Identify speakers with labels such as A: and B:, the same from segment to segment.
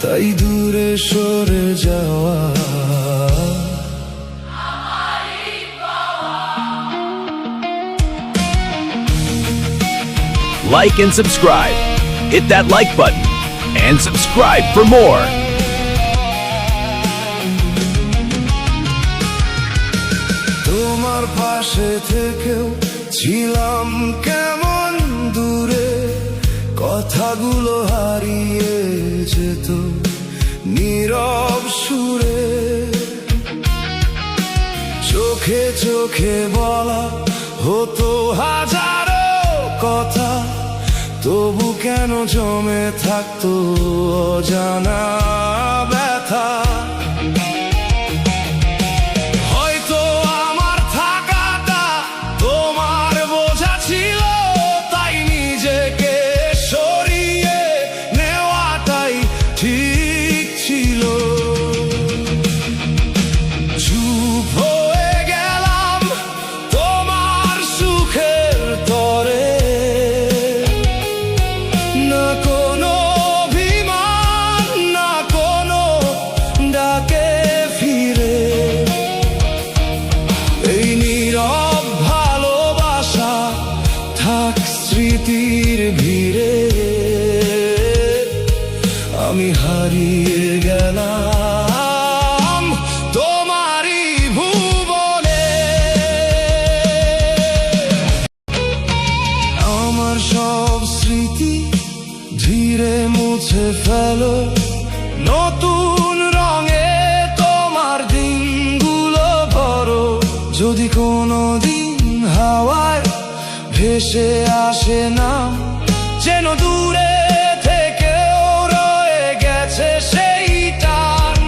A: তাই দূরে সরে যাওয়া।
B: Like and subscribe. Hit that like button and subscribe for more.
A: তোমার পাশে থেকেও ছিলাম কেমন দূরে, কথাগুলো হারিয়ে যেত নীরব সুরে। চোখে চোখে বলা হতো হাজারো কথা, তবু কেন জমে থাকতো অজানা ব্যথা। হয়তো আমার থাকাটা তোমার বোঝা ছিল, তাই নিজেকে সরিয়ে নেওয়াটাই ঠিক ছিল। চুপ হয়ে গেলাম তোমার সুখের তরে, না কোনো অভিমান, না কোনো ডাকে ফিরে। এই নীরব ভালোবাসা থাক স্মৃতির ভিড়ে, আমি হারিয়ে গেলাম তোমারই ভুবনে। আমার সব স্মৃতি ধীরে মুছে ফেলো নতুন রঙে, তোমার দিনগুলো ভরো। যদি কোনো দিন হাওয়ায় ভেসে আসে নাম, যেন দূরে থেকেও রয়ে গেছে সেই টান।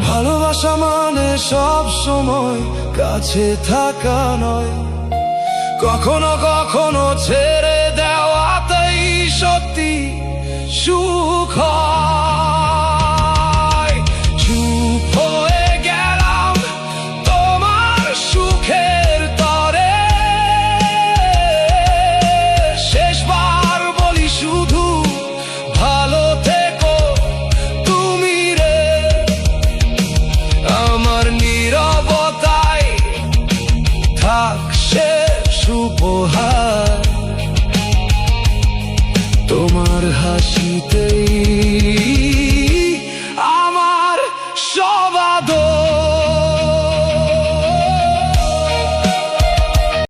A: ভালোবাসা মানে সব সময় কাছে থাকা নয়, কখনো কখনো ছেড়ে দেওয়াতেই সত্যি সুখ হয়। চুপ হয়ে গেলাম তোমার সুখের তরে, শেষবার বলি শুধু ভালো থেকো তুমি রে। আমার নীরবতায় থাক শেষ উপহার, তোমার হাসিতেই